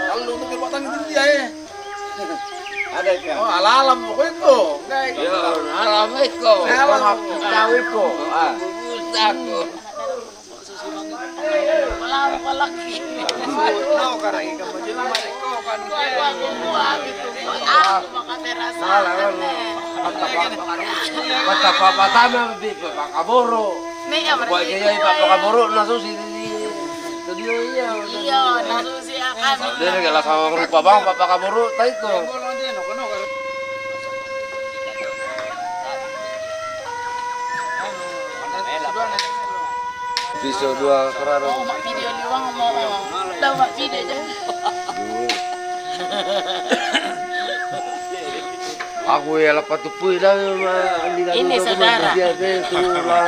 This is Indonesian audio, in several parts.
Kalau untuk kekuatan itu dia ya. Ada ya? Oh, alam ko ito. Yo, alam iko. Alam Tahu ko. Ah. Ako. Wala malaki. No, karay ka mo dyan naman iko. Wala kumuha ito. Ako makaterasa. Basta papatama dito pakaburo. Buat kaya ipapakaburo na susi di studio iya. Iya, nasusi akan. Dari kalau sama rupa bang papakaburo tahu itu. Bisa dua kerana. Oh, mak video liwang mau. Tahu mak video aja. Aku ya lepas tupui dah Ini saudara. Dia tu lah.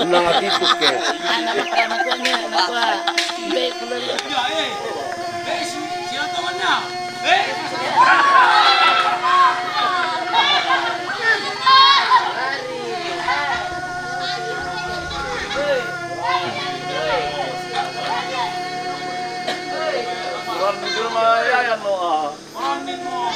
Nang itu ke. Anak anak kuahnya, anak kuah. Baik pula. Siapa temannya? Orang di rumah ya yang doa. Orang di rumah.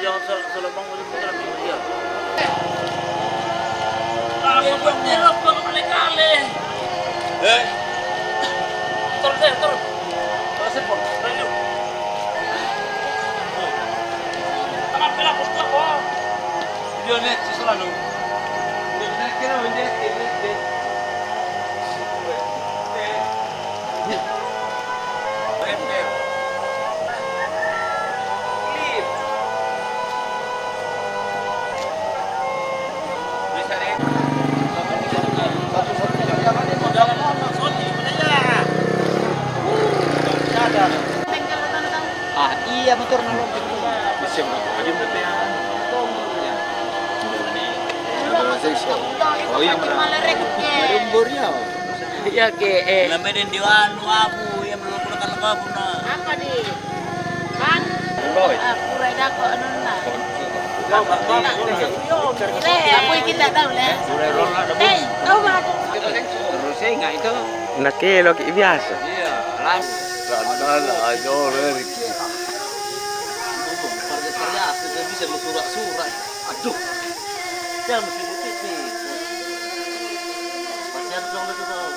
Jangan selebang boleh bukan dia. Aku berterus berkali-kali. Terus. Sepon, lanjut. Tangan pela pusat kok. Video net selalu. Dia kira video net. Iya motor nolong. Bisa maju betean. Oh iya benar. Umurnya. Iya ke Lamen di wanu abu yang melakukan abu na. Apa di? Kan? Aku reda kok nona. Aku kita tahu lah. Tahu mah. terusnya enggak itu. Nakelo biasa. Iya, las. Sandal aja orang. Karya kita bisa bersurat-surat. Aduh. Jangan mesti begitu. Pasien dong itu tahu.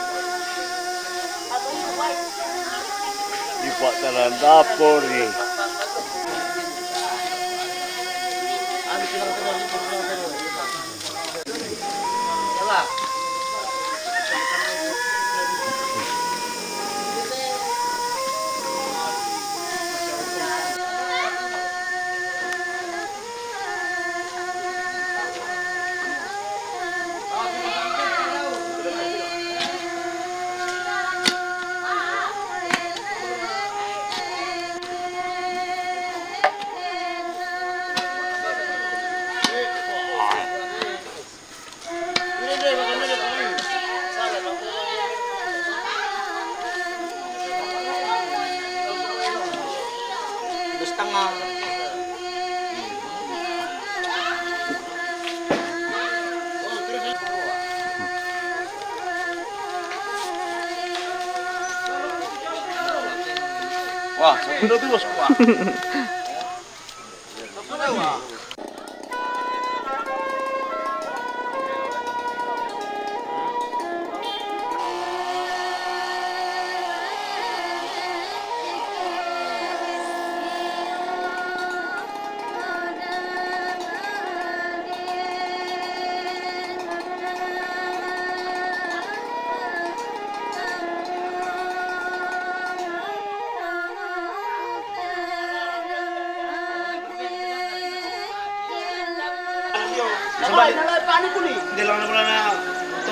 Di Pak Talan dapur ni. Setengah. Wah, sudah terus wah. Sabay na lang paano ko ni? Hindi lang naman na.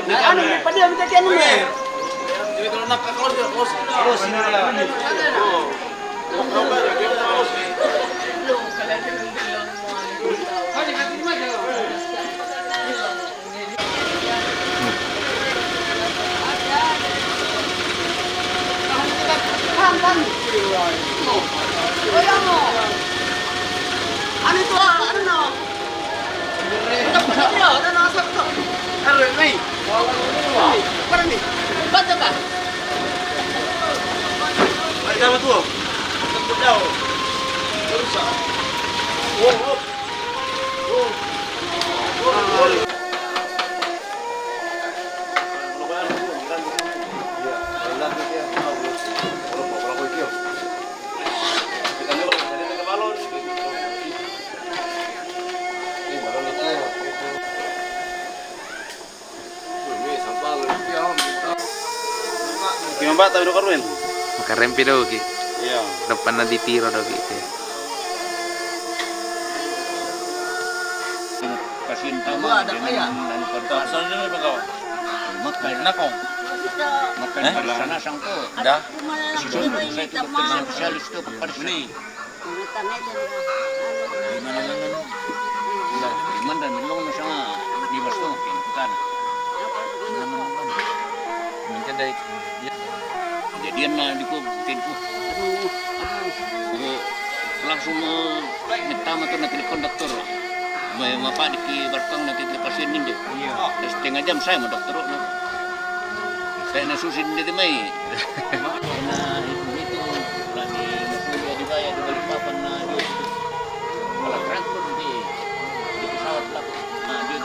Ano ni pa dia minta kian ni? Hindi ko na close na lang. Mbak tahu karuan? Makarempi daw ki. Iya. Depan na ditiro daw ki. Kasihin tama. Ada kaya? Saan nyo ba kaw? Makan na ko. Makan sana sang ko. Dah. Susunod sa ito spesialis to parsini. Gimana dan belum sama di Basto kan. Mungkin dari Jadian na di ko tinku. Langsung minta tuh nanti konduktor. May mapadik ki barkang nanti ke pasien ninja. Iya. Setengah jam saya mau dokter. Saya nasusin dia mai. Nah itu lagi musuh dibayar di balik papan na dia. Kalau transport di pesawat belakang. Nah dia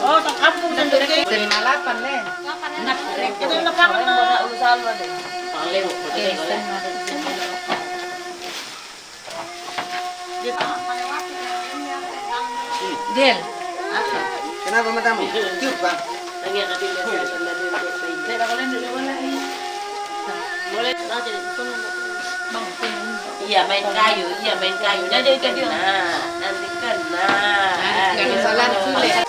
Oh, tak kampung sendiri. Terima 8 nih. Itu lapangan na usaha deh. Paling Del. Kenapa matamu? Tiup bang. Lagi ada di saya bakalan dulu lagi. Boleh tahu jadi bang. Iya main kayu. Jadi kena. Nanti kena. Jangan salah sulit.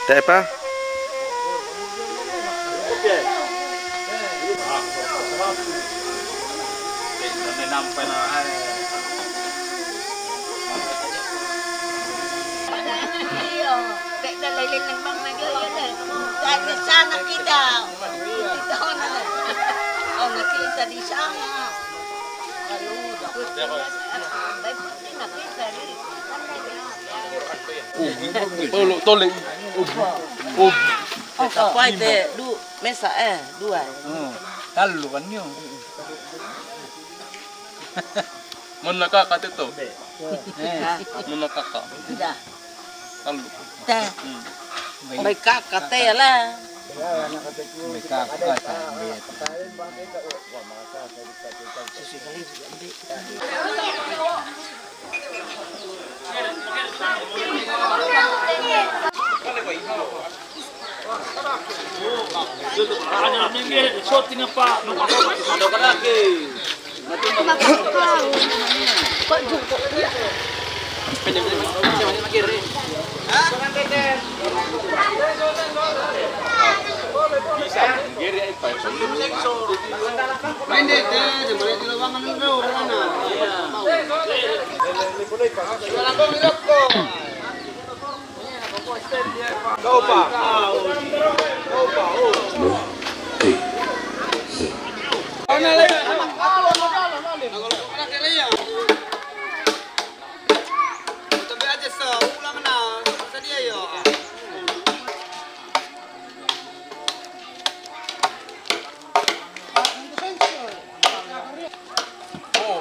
Tak apa? Nampai na Iyo, kayak dalilin ng bang nagyayan eh. Dahil sana kita. Kita ko na. O nakita di sana. Baik pun nakita rin. tole. Apa itu? Mesa dua. Talo kan yun. Mun nakakati to. Mun nakaka. Sudah. Talo. Teh. May kakate lah. May kakata.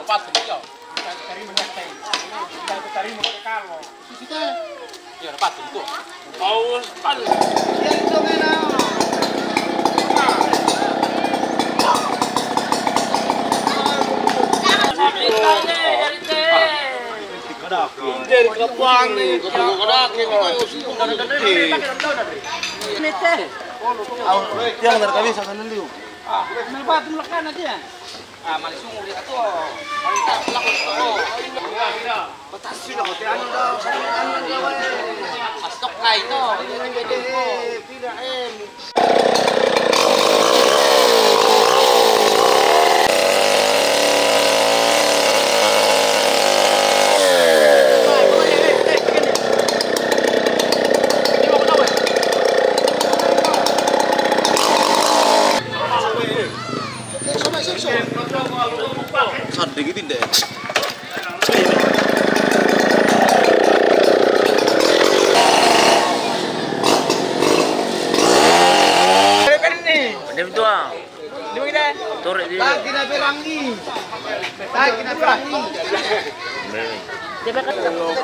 patung yo. Cari menyatai. Cari mau pakai kalau. Kita. Ya patung tuh. Paus patung. Yang itu mana? Dari kepang nih, yang dari kami sana dulu. Melbat melekan aja. Mali sungguh dia tu. Mali tak pelakon tu. Batas sudah kau tiada dah. Stok lain tu. Tidak Sading itu deh. Ada betul. Torek dia. Tak kena perangi. Tak kena perangi.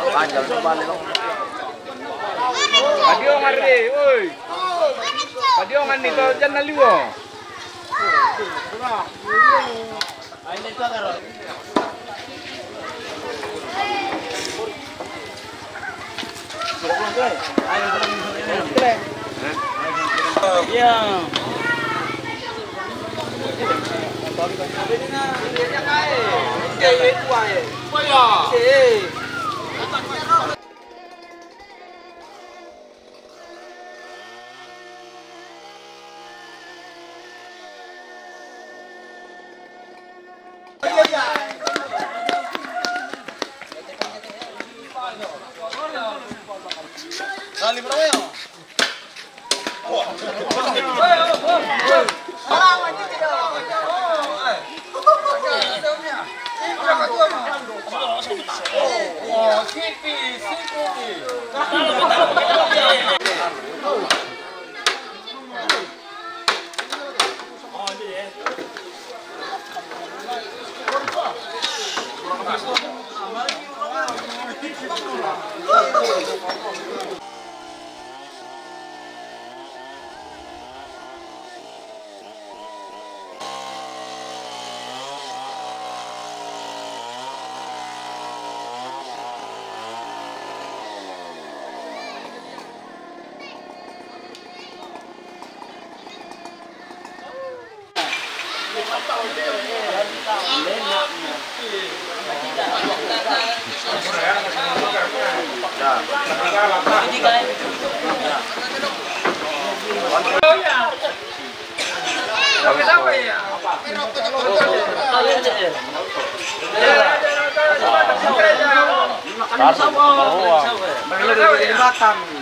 Panjang sebalik dong. Padio ngari, oi. Padio ngani to jangan liwo. Ini tu agak roh. Ya. Kali berapa ya?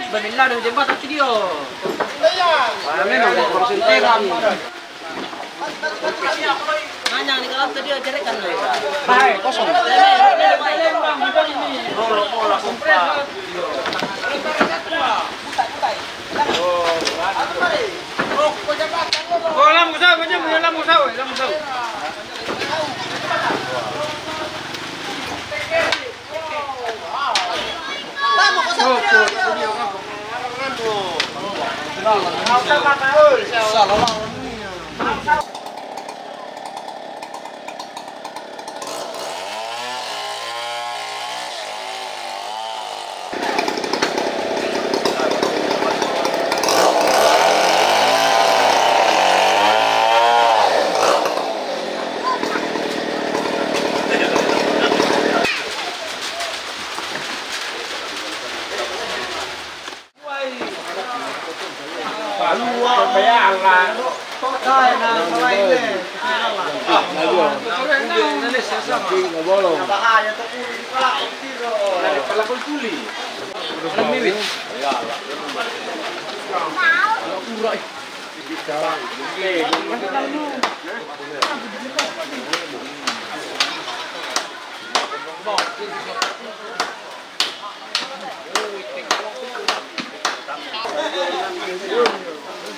Benila dengan jembatan video. Nanya ni kalau tadi ajar kan. Baik, kosong.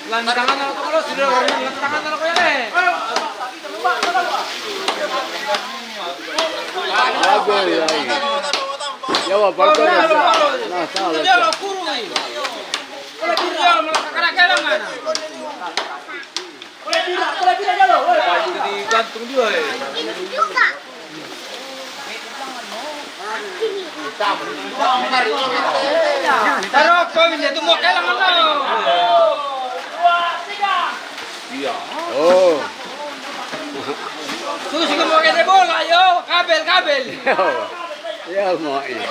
Lantangan ako ko sila lantangan ako yan eh. Jawa Barat. Nah, salah. Dia lo kuru ini. Kalau dia melakukan kelangan. Boleh tidak jalo. Jadi gantung dia. Taruh kau ini tu mau kelangan lo. 2, 3. Iya. Oh. Susi mau pakai bola yo, kabel. Ya mau ini.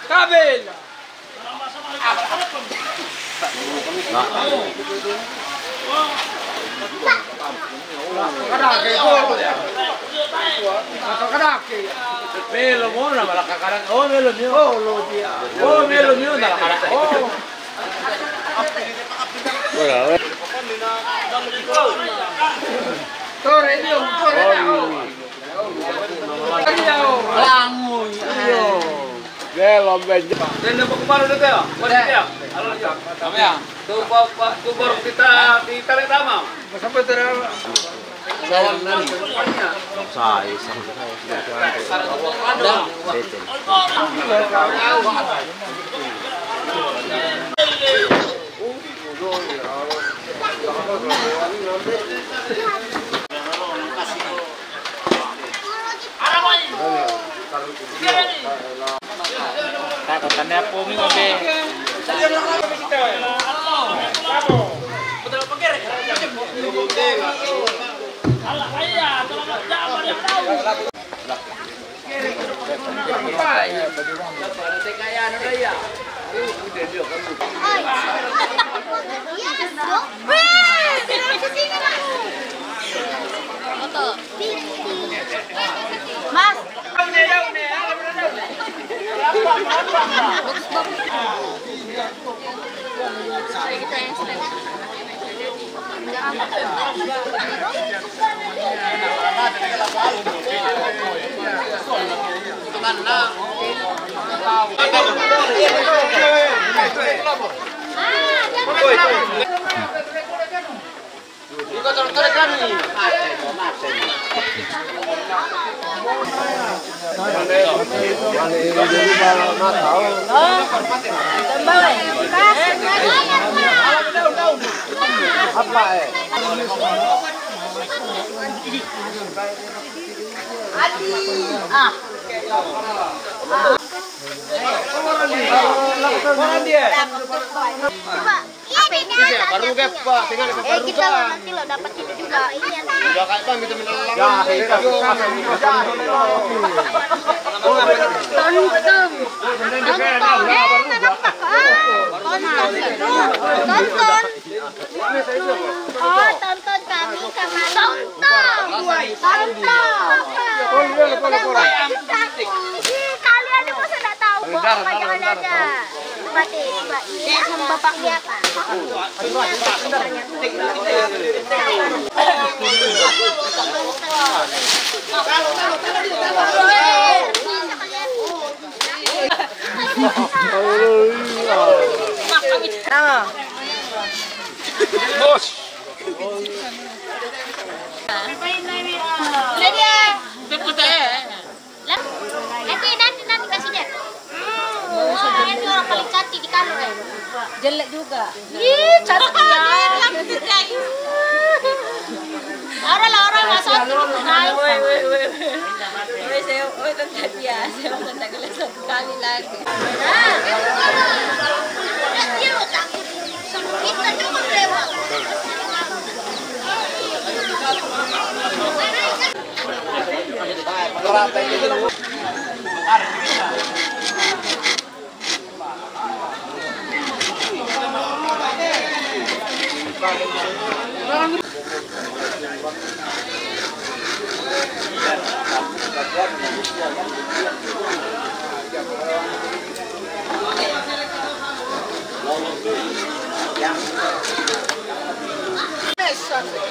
Kabel. Melo mo na malakakarang. Oh, melo niyo. Oh, melo niyo na lakakarang. Oh. Wala. Tore niyo, tore niyo. Langoy. Melo benjo. Dan dapat kemarin itu ya? Ya. Halo ya. Kami ya. Tuh baru kita ditarik sama. Sampai terang. Tanda po mi ngombe. Mas. Baru ke Pak, tinggal ke baru kita lo nanti lo dapat itu juga. Iya. Udah kayak Bang kita minum Tonton kami kemarin. Kalian itu sudah tahu kok apa jangan ada. Berarti ini sama bapaknya Pak. Bos. Nanti kasih dia. Ini orang paling cantik di kantor. Jelek juga. Ih, cantik ya. Orang masuk. Saya tetap biasa, saya tak satu kali lagi. Kita cuma lewat.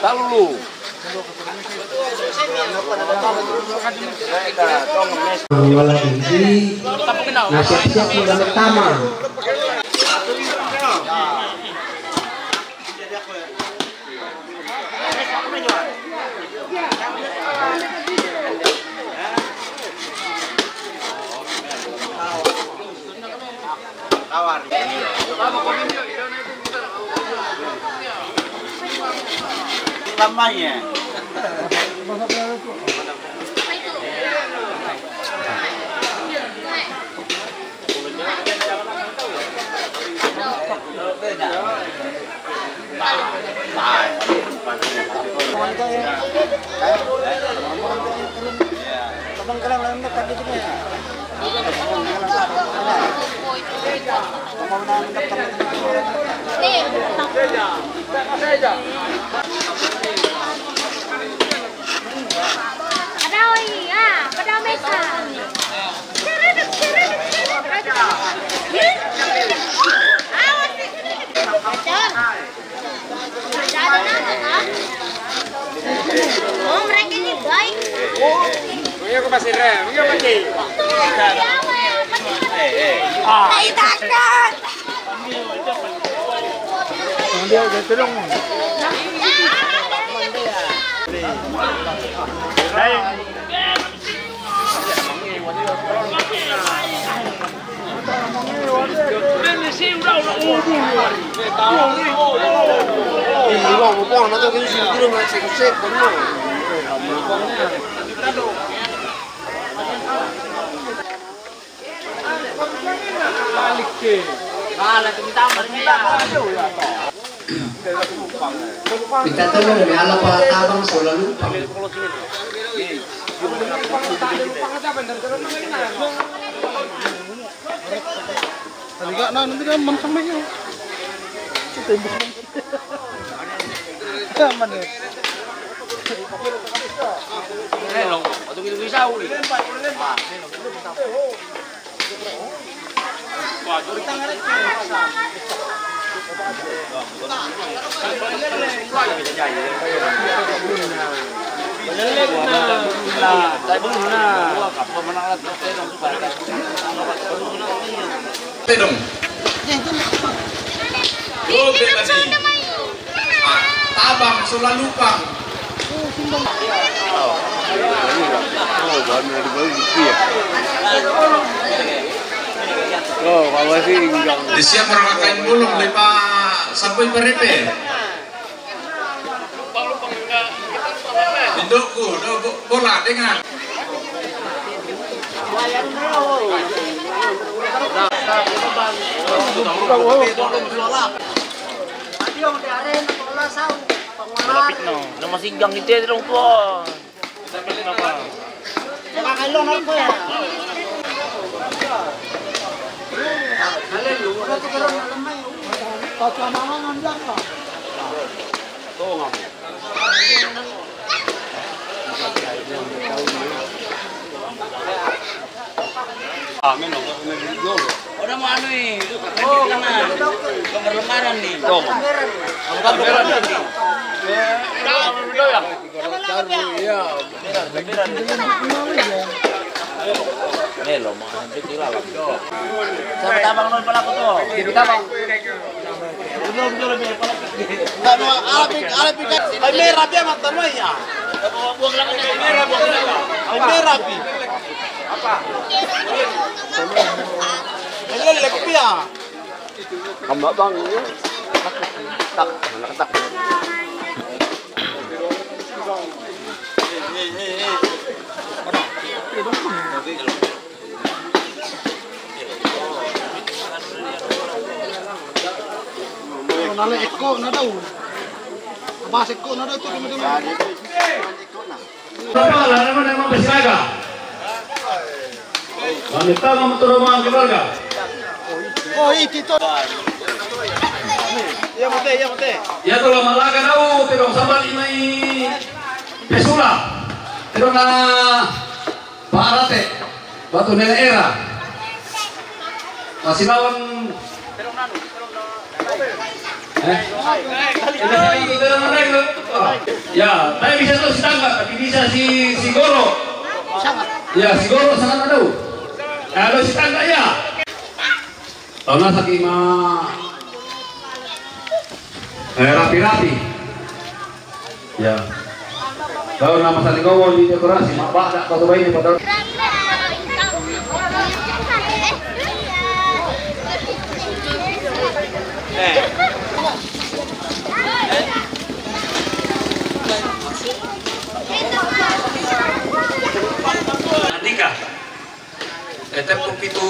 Talu. Wala hindi na siap-siap sudah pertama. Tawar. Lamanya. Oh, mereka ini baik. Aku masih rem, aku masih. Takkan. Dia udah tolong. Iba mo po na to kasi siguro man sa kusek mo. Balik ke. Pintatulong may ala pa tabang sa lalupang. Talaga na nanti kan man samay yo. Tembok. Man eh. Hello, atau gitu bisa uli. Tabang Sulalupang. Oh, bawa sih enggak. Di siap merangkain bulung lepa sampai berepe. Indukku, bola dengan. Malapit no. Nama singgang itu ya dong tuh. Udah mau anu nih, oh gambar lembaran nih. Gambar lembaran nih. Melo mah hampir dilalap. Sama tabang non pelaku tuh. Tabang. Belum lebih pelaku. Enggak no alapik. Ay merah dia mata mo ya. Buang lang merah, buang lang. Ay merah pi. Apa? Ay lekpi ya. Hamba bang. Tak, tak. Nale eko na daw. Abas eko na daw ito dito. Lah naman ang besiaga. Wanita mempertolongan keluarga. Oh, itu. Iya mute. Ya tuh malaga daw pero sambal imay pesula. Pero na parate. Batu nila era. Masilawan ya, tapi bisa tuh si tangga, tapi bisa si Goro. Ya, si Goro sangat ada. Kalau si tangga ya. Tahu saking rapi-rapi. Ya. Kalau nama saling ngomong di dekorasi, mak tak kau ini padahal. Andika, etep itu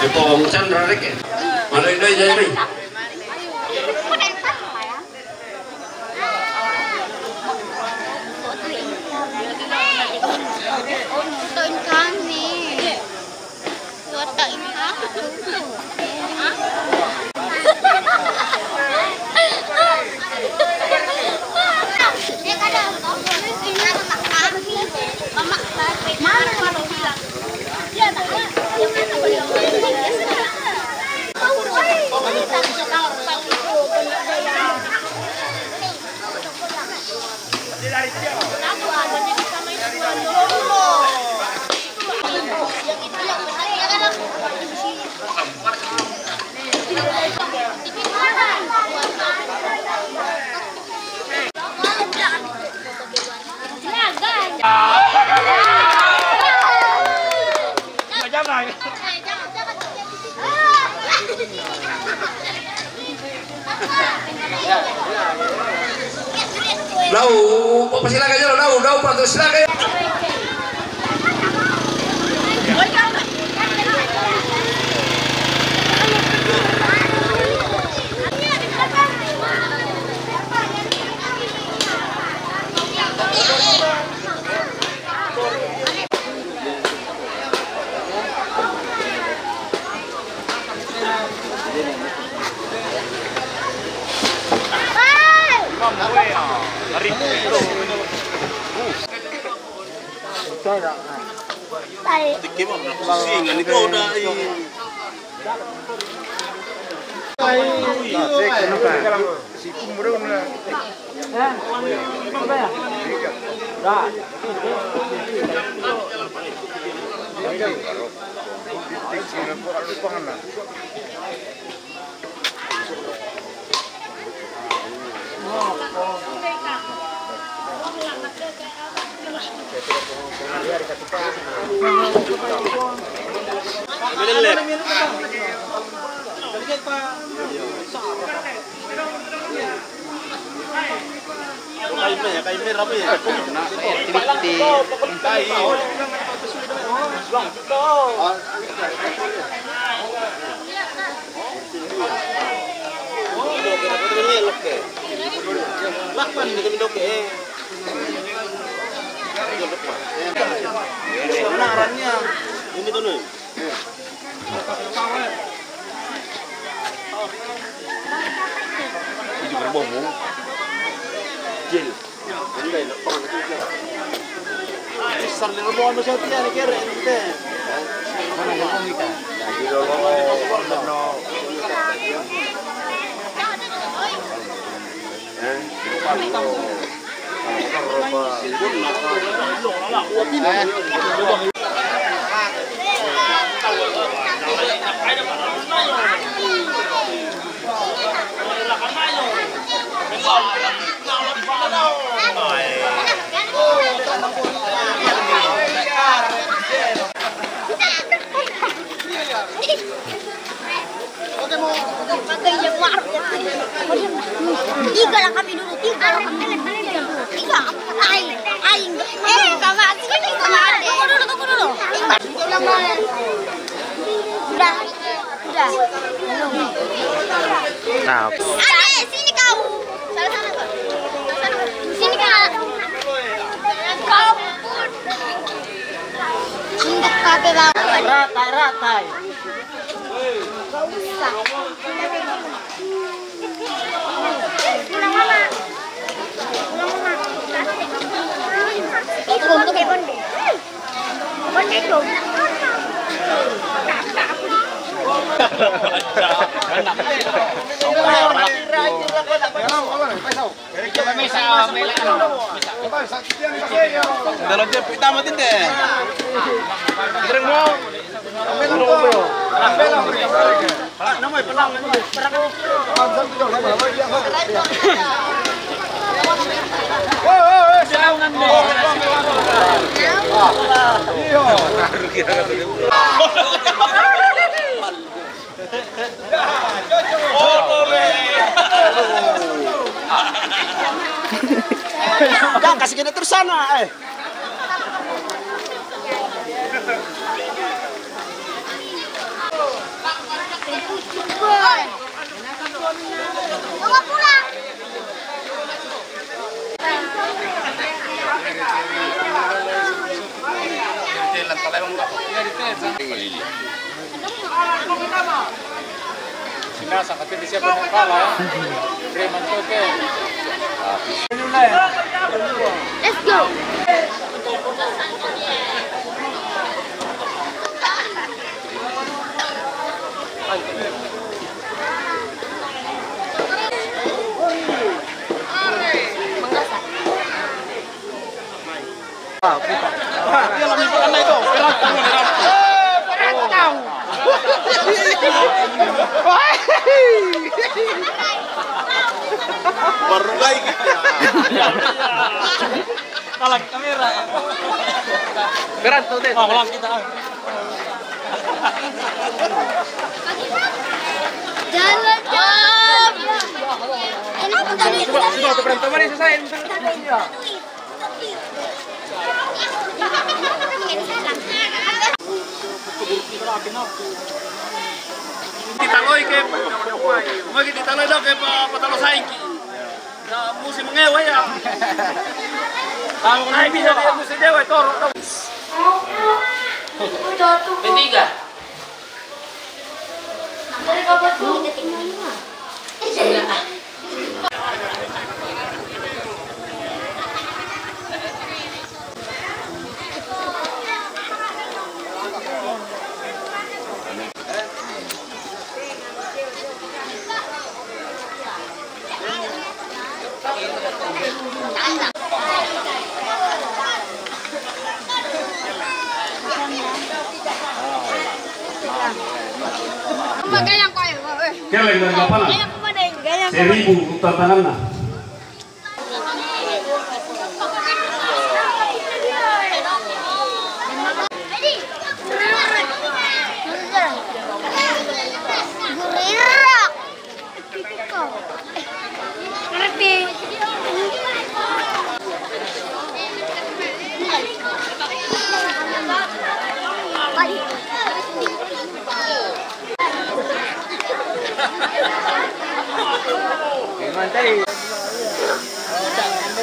Epong Chandra Reke, mana ini jadi? Tuin kami. Tuin aku. Lau, pasilakan aja lau, patut silakan. Tiga lah kami dulu, tiga. Aing. Sama adek. Tunggu dulu. Udah. Nah, Adek, sini kau. Sana kau. Sini kau. Kau pun. Untuk pakai lawan. Rata. Gak usah. Pulang mama. Itu untuk bonde. Bonde itu. dalam dia pertama tidak. Kering mau. Namanya pelang. Jangan kasih kita terus sana, Bawa pulang. Sinasa kasi di siya pinagkala. Preman to ke. Let's go. Baru lagi. Kalah kamera. Berat tuh deh. Ulang kita. Jalan jam. Ini Sudah berantem ini selesai. Ditaloy ke magi ditaloy daw ke patalo saing ki na musim ngewe ya ay bisa dia musim dewe toro Bertiga. Dari kapan tuh ketinggalan? keleng dari kapan? 1000 tantangan nah.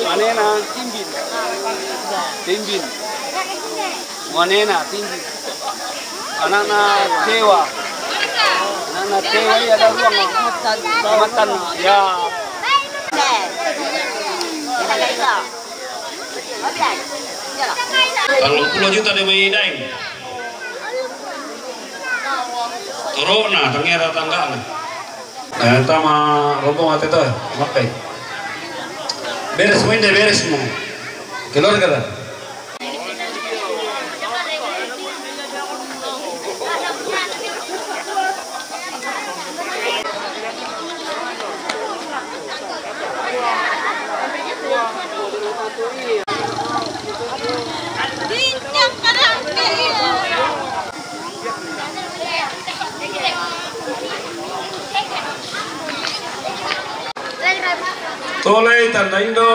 Manena timbin. Timbin. Manena timbin. Anak-anak dewa. Anak-anak dewa ya ada ruang makan ya. 30 juta dia main. Turun nah tengera tangga. Tama rombong ate to makai. Beres mo hindi beres mo. Keluar ka na. Toleh tanda Indo,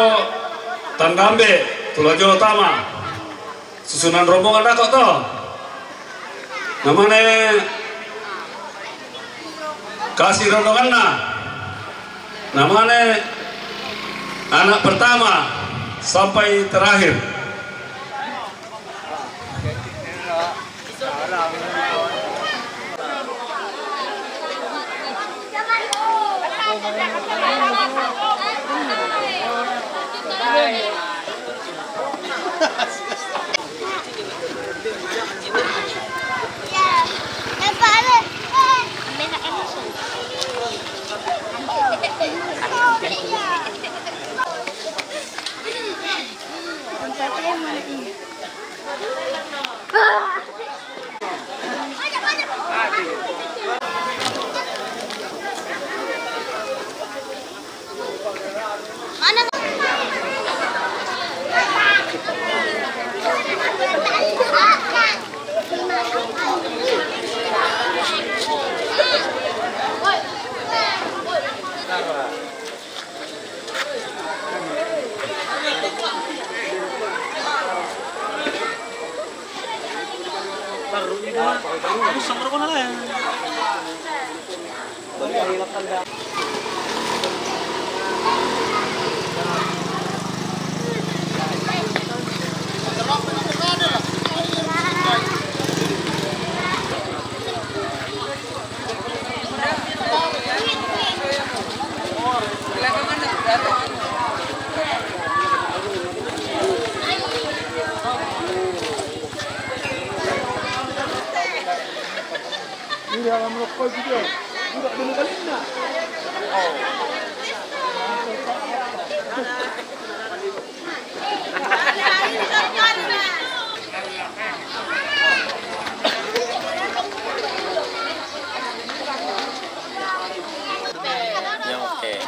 tanda Ambe, Tulajo Utama, susunan rombongan aku toh. Namanya kasih rombongan namanya anak pertama sampai terakhir. Mana?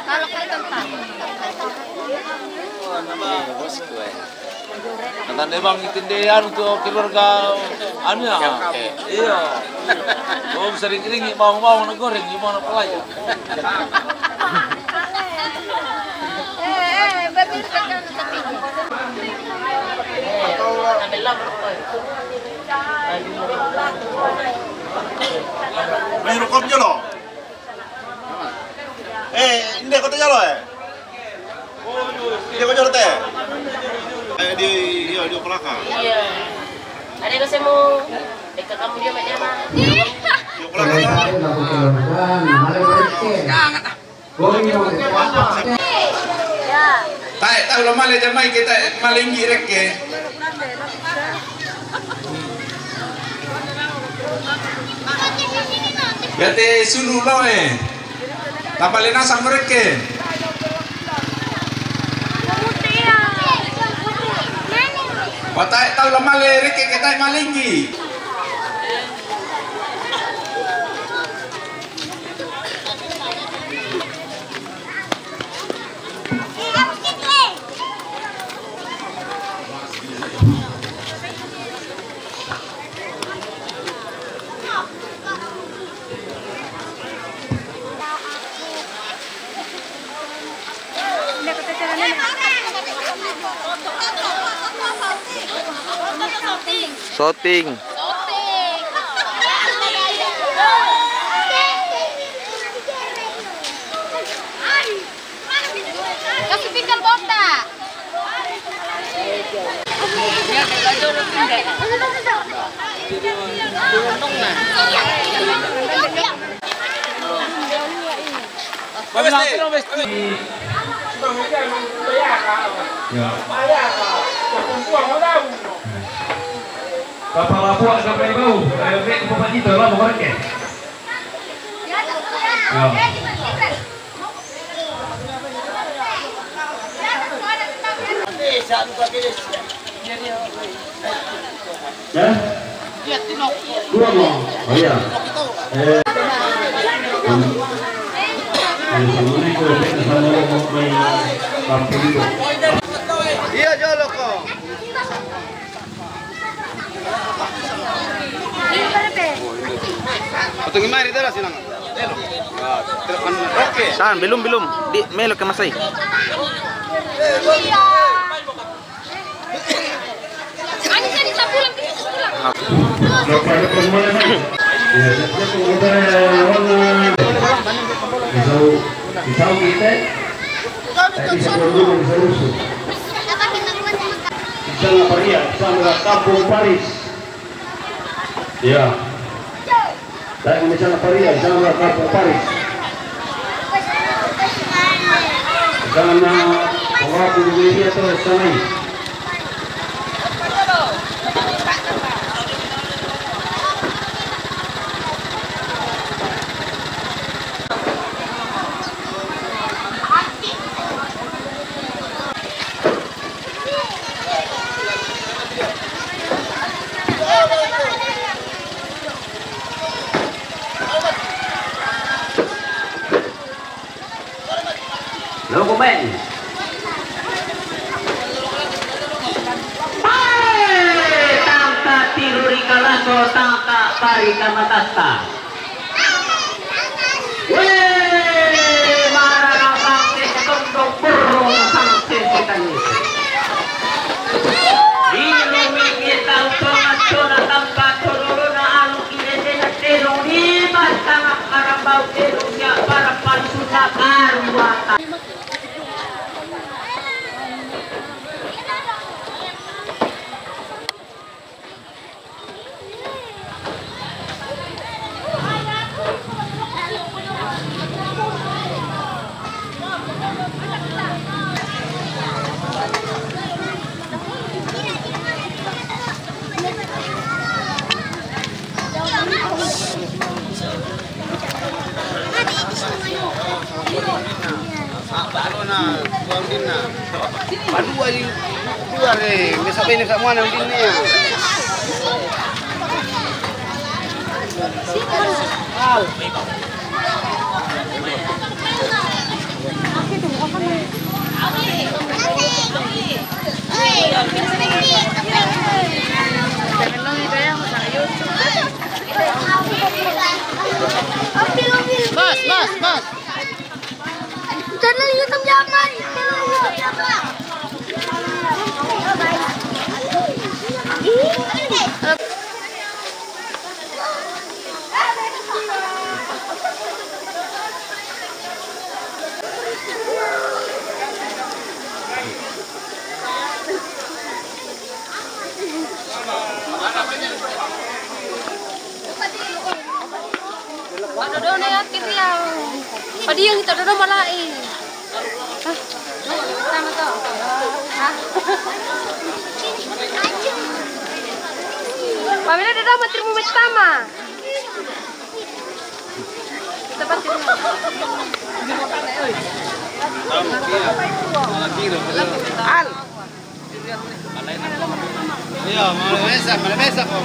Kalau kayak tentang. Nanti bang itindihan untuk keluarga anu ya. Iya. Oh sering-sering mau goreng gimana pelaya. Babi sekarang tapi. Ambil lah berapa? May rokok nyo lo? Hindi ko tayo lo Hindi ko tayo lo di belakang. Iya. Ada yang mau dekat kamu dia macam mana? Di belakang. Tahu lo male jamai kita malinggi rekke. Yate sunu lo tapalena sama rekke. Watai tahu lo male rekke kita malinggi. Shooting. Kasih pikir bota. Kepala puak sampai bau, kayak bapak itu lah mau korek ya. Iya jolo kok. Atau gimana itu lah silang? Oke. Saan, belum. Di melo ke masay. Ani tadi tak pulang. Pisau kita, bisa berdua bisa rusuh. Bisa Paria, bisa Kampung Paris. Ya. Saya misalnya Paria, bisa Kampung Paris. Jangan orang Indonesia terus sana. Dokumen. Tangka tiruri kalaso tangka parika matasta. Marana sangse kondok burung sangse sitanis. Ilumi kita utama cona tanpa turuna anu irene Bos. Channel YouTube Yaman. Dodo na yakin yang. Padi yang kita dodo malai. Hah? Tama to. Hah? Pamela dodo matri mo tama. Dapat din. Al. Iya, malamesa po.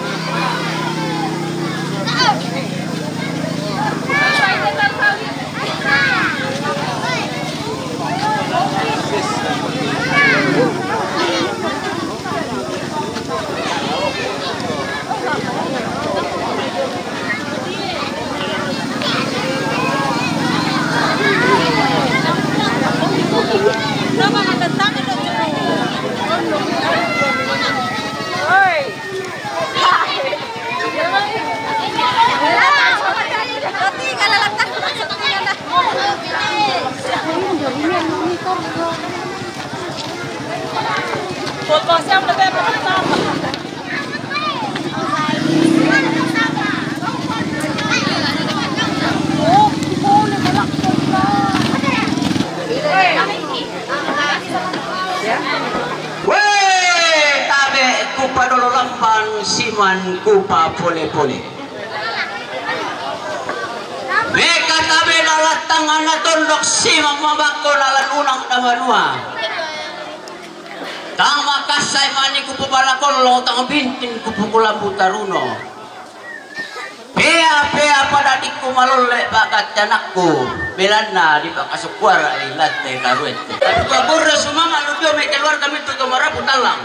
Siman kupa pole-pole. Meka tabe nalatangan na tondok simang mabako nalan unang damanua. Tang makasay mani ku pabalakon tang bintin ku pukula putaruno. Pea pada diku malole bakat janakku. Belana di pakasukwara ilate karuete. Tapi kabur sumama lu dio me keluar kami tu kamara putalang.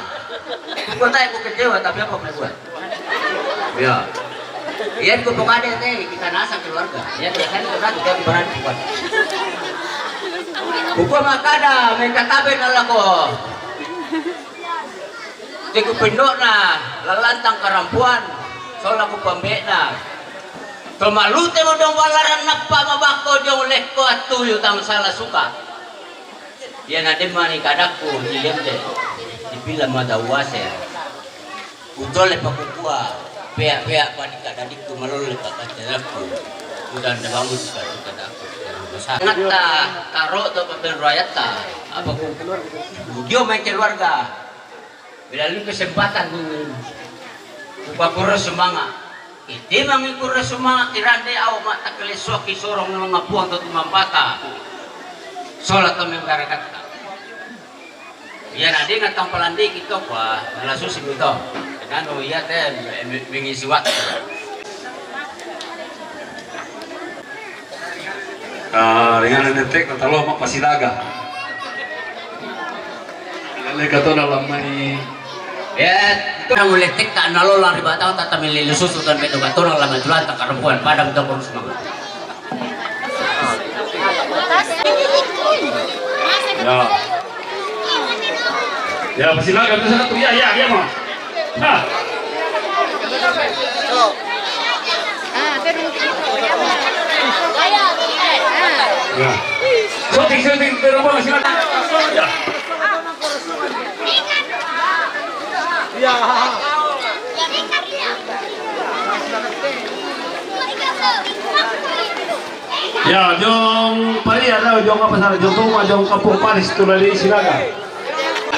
Gua tanya aku kecewa tapi apa boleh buat? Ya. Iyan ko pengade teh kita nasa keluarga. Iyan biasanya kita juga berani buat. Buku makada mereka tabe nalako. Tiku pendok na lalantang karampuan. Soal aku pembek na. Kemalute mo dong walaran napa mabako jong leko atuyo tam salah suka. Iyan ade mani kadaku hilem deh. Dipila mada wase. Utole pakukua. Pea pada kadadik tu malole pakacaraku. Udan da bangun kadaku. Sangat taro to pembel rakyat ta. Apa ku dia main keluarga. Bila kesempatan upapura semangat. Iti mangikura semangat tirande aw mata kelesoki sorong ng mga puang to tumampata. Solat kami karakat. Yan adi nga tampalandi kito pa nalasus ito. Ano iya teh mengisi waktu. Ringan netek natalo mapasilaga. Lele kato dalam mai. Ya, nang letek ka nalolang ribatang tatamili lusus utan beto kato nang laman tulan tak karempuan padang to kurus semangat. Ya. Ya pasilaga tu sana tu ya mah. Nah. Ya. So, syuting di rumah silakan. Ya. Ya. Ya, jong pari ada jong apa sana jong rumah jong kampung Paris tu lagi silakan.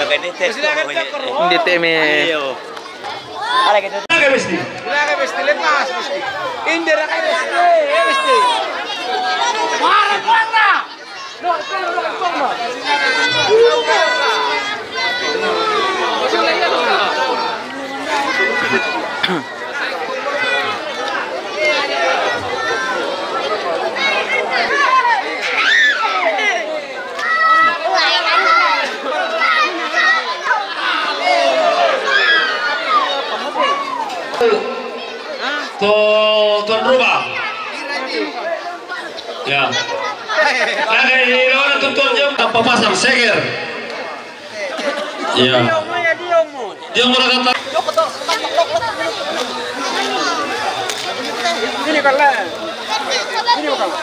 Hindi teme. Ala kita. Silakan mesti. Silakan mesti lepas mesti. Hindi ra kayo mesti. Mana? No, no. Tuan rumah. Ya. Lagi di mana tuntun jam tanpa pasang seger. Ya. Dia mau kata. Ini kalau. Ini kalau.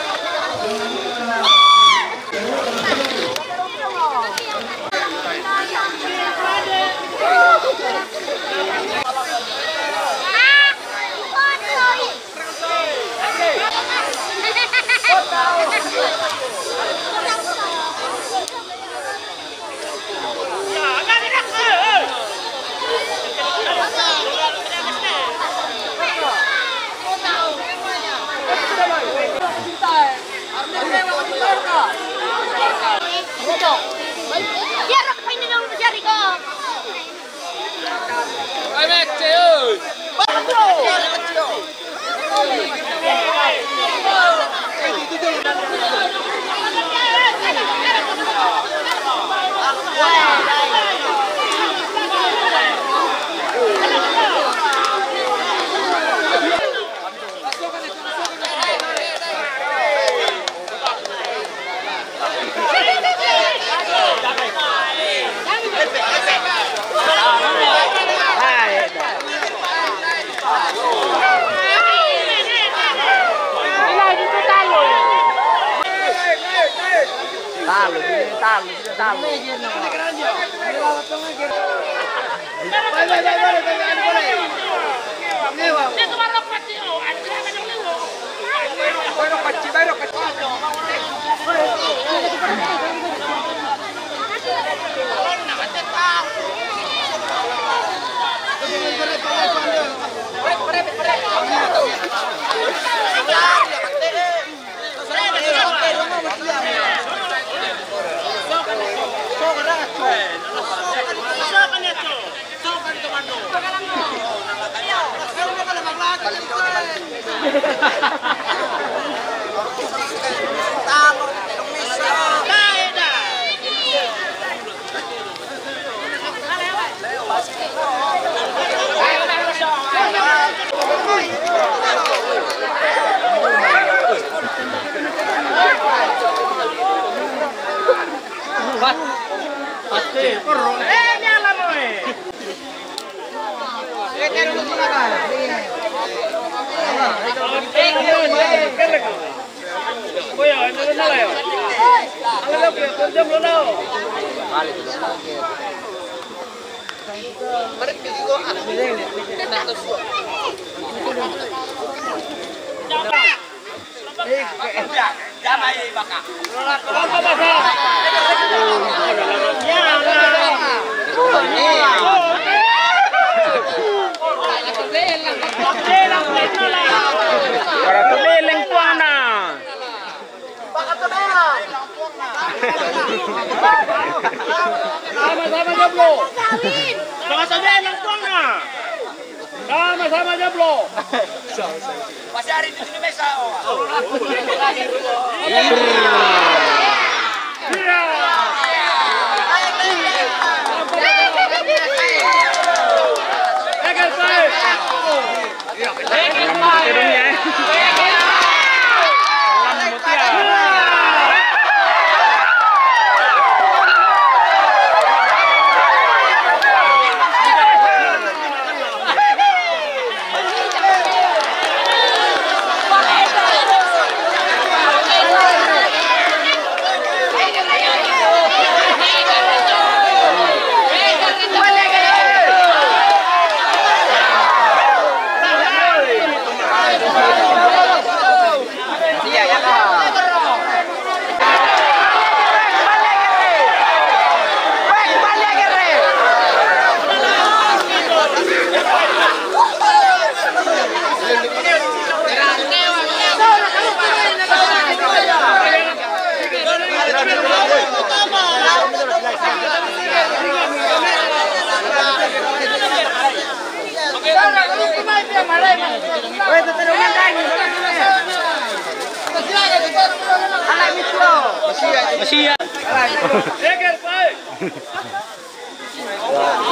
Sama-sama jeblo. Sama-sama yang tuang na. Sama-sama jeblo. Pasti hari di sini mesa.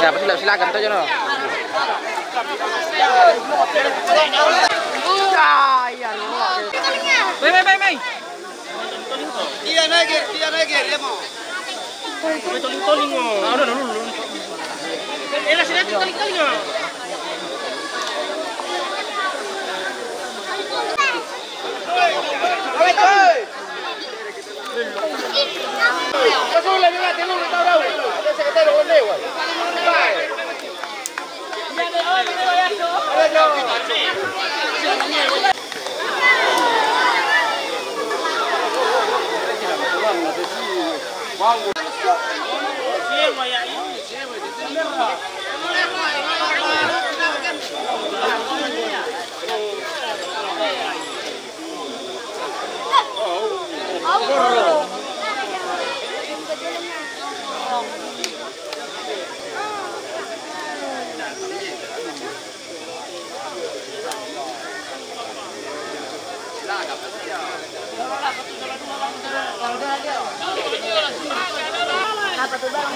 Ya, betul silakan tuh jono. Mai. Dia naik, dia mau. Toling. Era sila toling. Kasula ni natin nung tao raw. Ada sekretary onde wa. Apa tuh bang?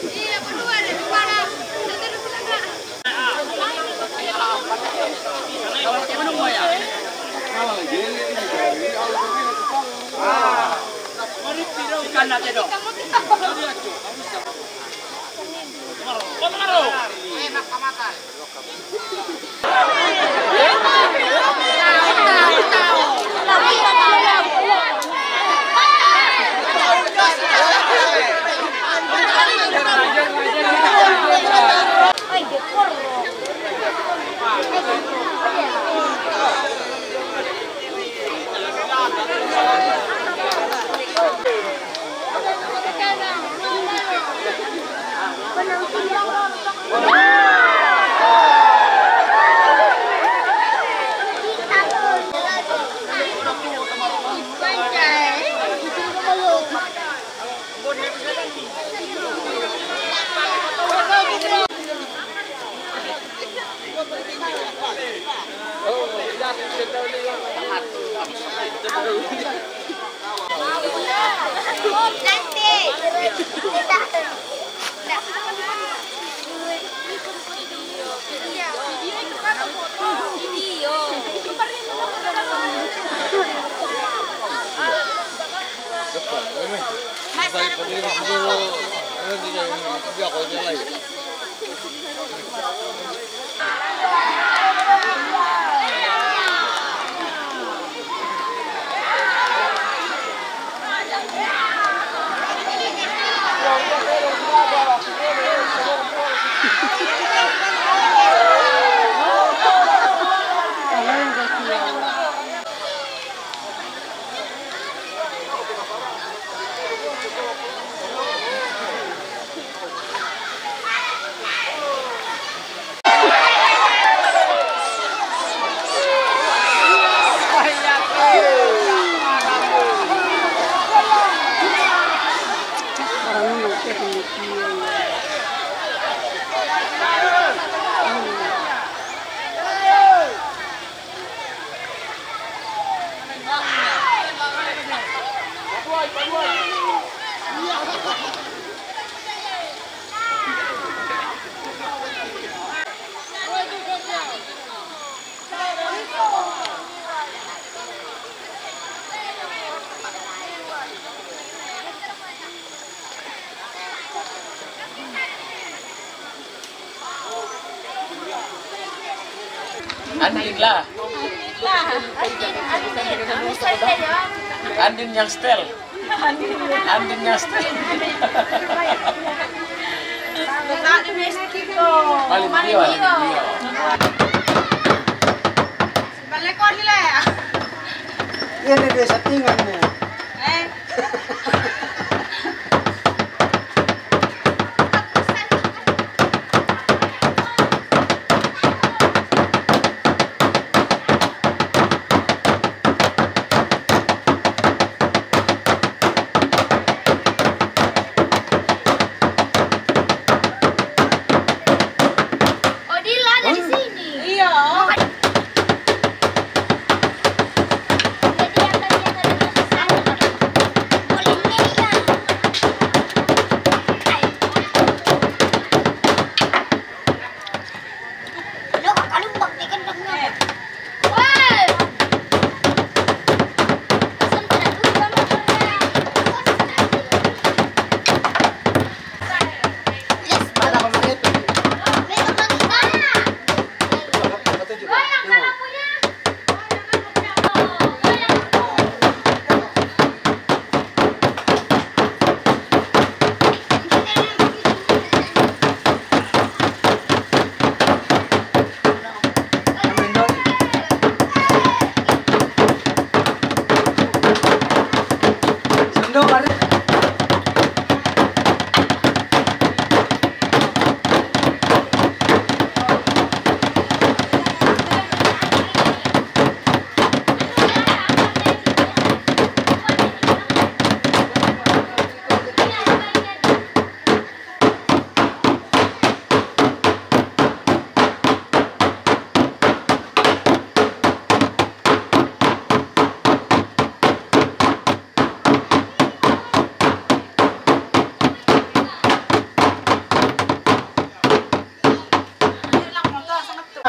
Iya berdua deh, mana? Nanti lu bilang nggak? Ikan nanti dong. Enak kamatan. Andin lah. Andin yang setel. Andin yang setel. Balik dia. Balik kau ni lah. Ini dia settingan ni.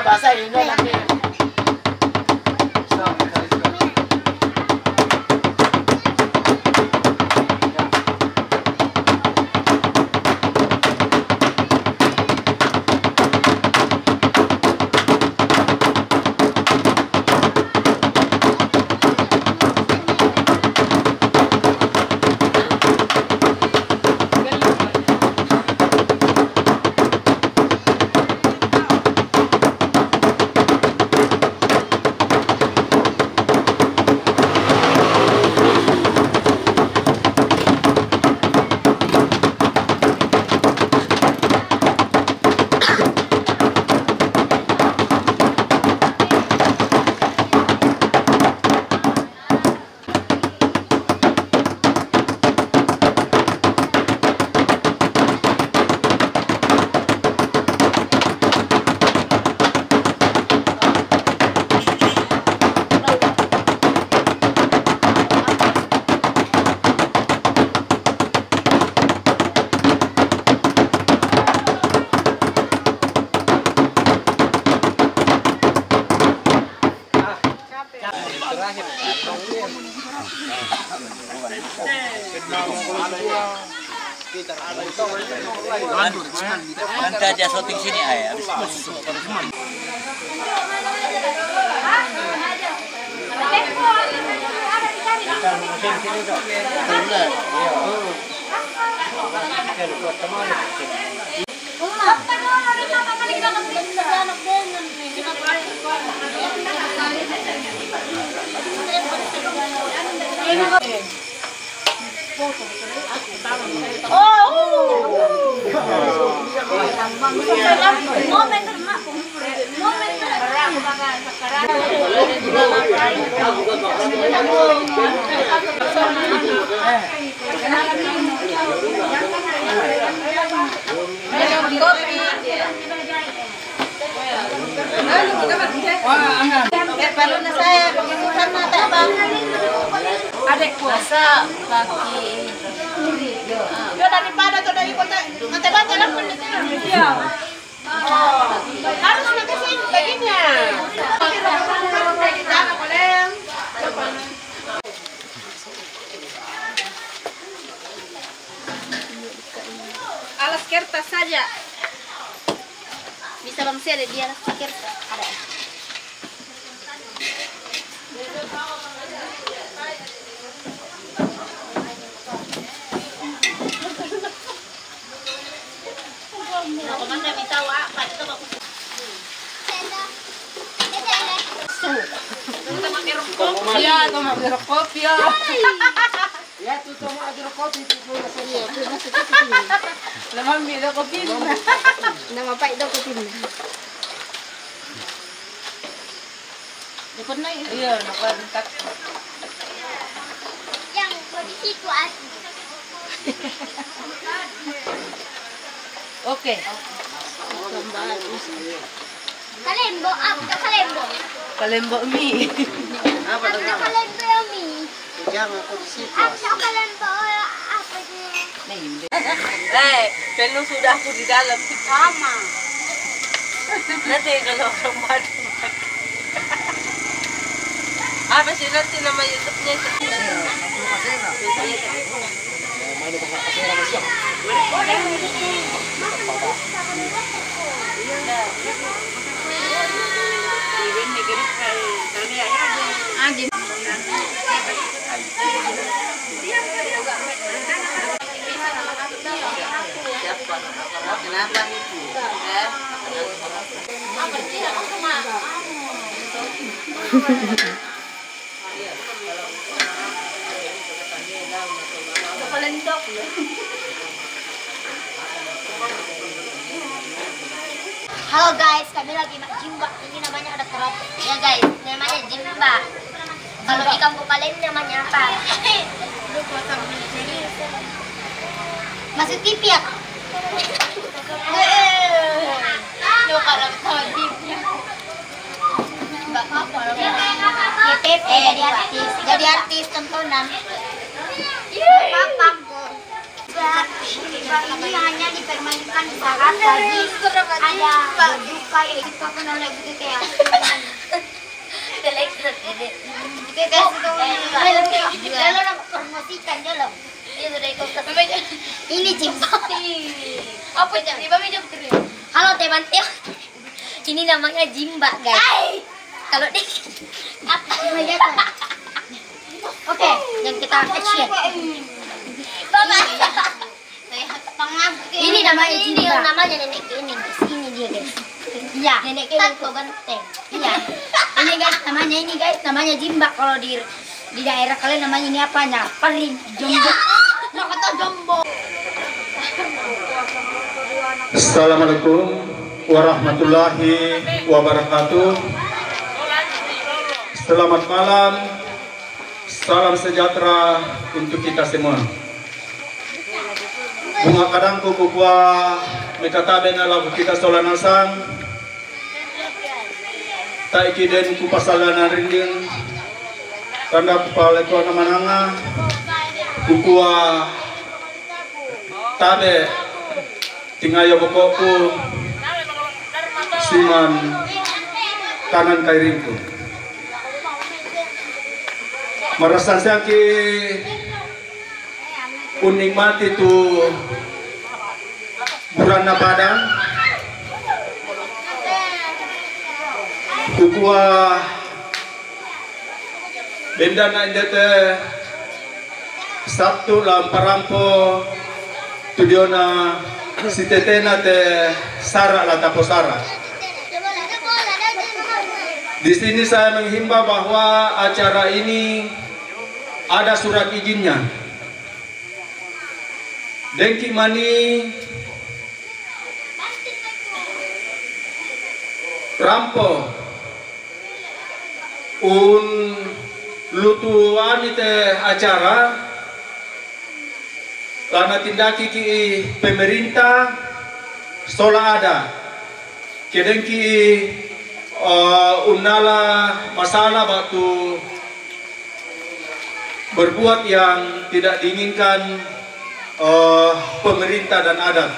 Bahasa Indo nanti. Nanti aja syuting sini ayah. Balon na saya, pagkikutan na tayo bang? Adek puasa, pagi. Yo daripada to dari kota, mata-mata lang pun dito. Harus nakasin baginya. Alas kertas saja. Bisa bang saya ada di alas kertas. Ada. Ako man na bitaw apa ito ba? Iya, toma pirokopia. Ya, tu toma pirokopia tu pula seria. Lamang milo ko pin. Nama pa ito ko pin. Dukod na yun. Iya, nakabentak. Yang posisi ku asli. Oke. Kalembo, apa kalembo? Kalembo mi. Apa kalembo mi? Jangan posisi ku Apa kalembo apa dia? Penuh sudah aku di dalam. Sama. Nanti kalau orang madu. Apa sih nanti nama YouTube-nya itu? Kenapa itu? Apa sih? Pelendok. Halo guys, kami lagi jimba. Ini namanya ada kerat. Ya guys, namanya jimba. Kalau di kampung kalian namanya apa? Masuk TV ya? Lu kalau tahu TV. Enggak apa-apa. TV jadi artis tontonan. Apa? Ini hanya dipermainkan saat lagi ada berduka ya itu apa namanya begitu ya. Kita promosikan dulu. Ini Jimba. Apa Jimba? Halo teman-teman. Ini namanya Jimba guys. Kalau di apa namanya? Oke, dan kita action. Ini namanya ini yang namanya nenek ini guys. Ini dia guys. Iya. Nenek ini tuh ganteng. Iya. Ini guys namanya Jimba. Kalau di daerah kalian namanya ini apanya? Paling jombo. Nah kata jombo. Assalamualaikum warahmatullahi wabarakatuh. Selamat malam. Salam sejahtera untuk kita semua. Bunga kadangku kukua mekatabe na lagu kita solanasang taiki den ku pasalana rindin tanda kupale ko na mananga kukua tabe tingayo bokoku siman kanan kairingku marasan saki unikmati tu burana padang kukua benda na indete Sabtu lamparampo tudiona si tetena te sara la taposara. Di sini saya menghimbau bahwa acara ini ada surat izinnya. Dengki mani rampo un lutuan ite acara karena tindaki ki pemerintah sola ada kedengki unala masalah waktu berbuat yang tidak diinginkan pemerintah dan adat.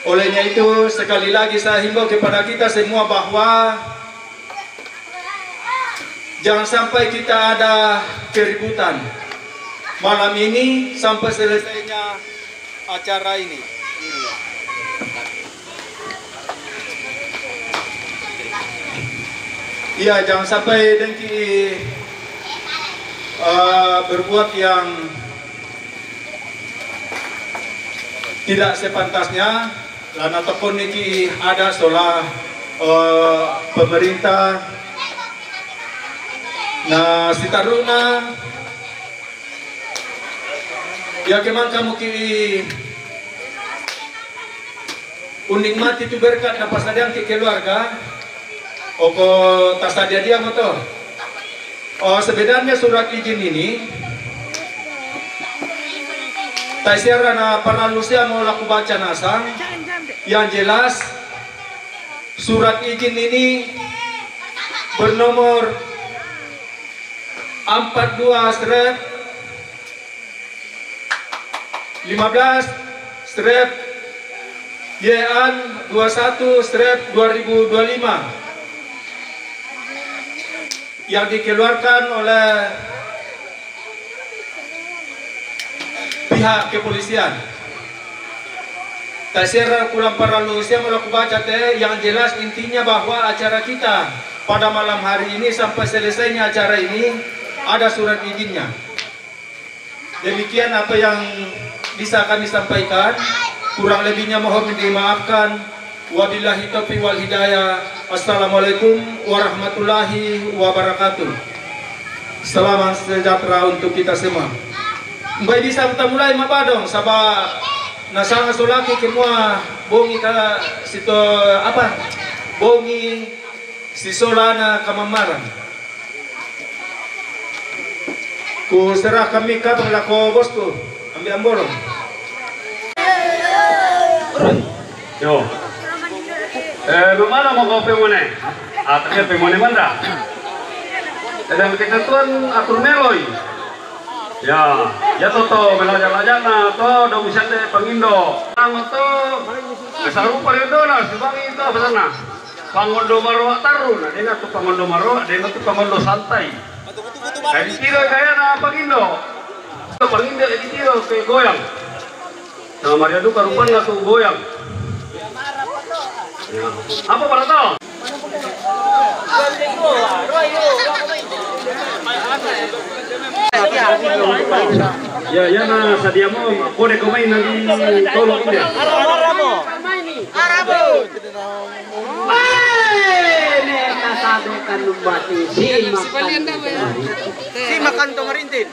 Olehnya itu sekali lagi saya himbau kepada kita semua bahwa jangan sampai kita ada keributan malam ini sampai selesainya acara ini. Iya, jangan sampai dengki berbuat yang tidak sepantasnya. Lana tepun niki ada solah pemerintah. Nah, si taruna ya kemang kamu ki unikmati tu berkat na pasadang ki keluarga. Oko tasadia dia motor. Sebenarnya surat izin ini Taisiara na panalusia mau laku baca nasang. Yang jelas surat izin ini bernomor 42/15/YAN 21/2025 yang dikeluarkan oleh pihak kepolisian. Taisera kurang perlu saya melakukan baca teh, yang jelas intinya bahwa acara kita pada malam hari ini sampai selesainya acara ini ada surat izinnya. Demikian apa yang bisa kami sampaikan, kurang lebihnya mohon dimaafkan. Wabillahi taufiq wal hidayah. Assalamualaikum warahmatullahi wabarakatuh. Selamat sejahtera untuk kita semua. Mbak bisa kita mulai mabadong sabah nasanga sulaki kemua bongi ka situ apa bongi si solana kamamaran ku serah kami ka lako bosku ambil amborong yo bagaimana mau kau pemone akhirnya pemone mana dan ketentuan atur meloi ya, ya toto belajar na to dong bisa deh pengindo. Ang to kesarupa itu na sebangi itu apa sana? Pangondo maro tarun, ada nggak tuh pangondo maro, ada nggak tuh pangondo santai. Jadi kira kayak na pengindo. Itu pengindo jadi kira kayak goyang. Sama Maria tuh karupan nggak tuh goyang. Ya. Apa para to? Ya, ya na sadia mo kode kumain nanti tolong dia. Arabo. Si makan to marintin.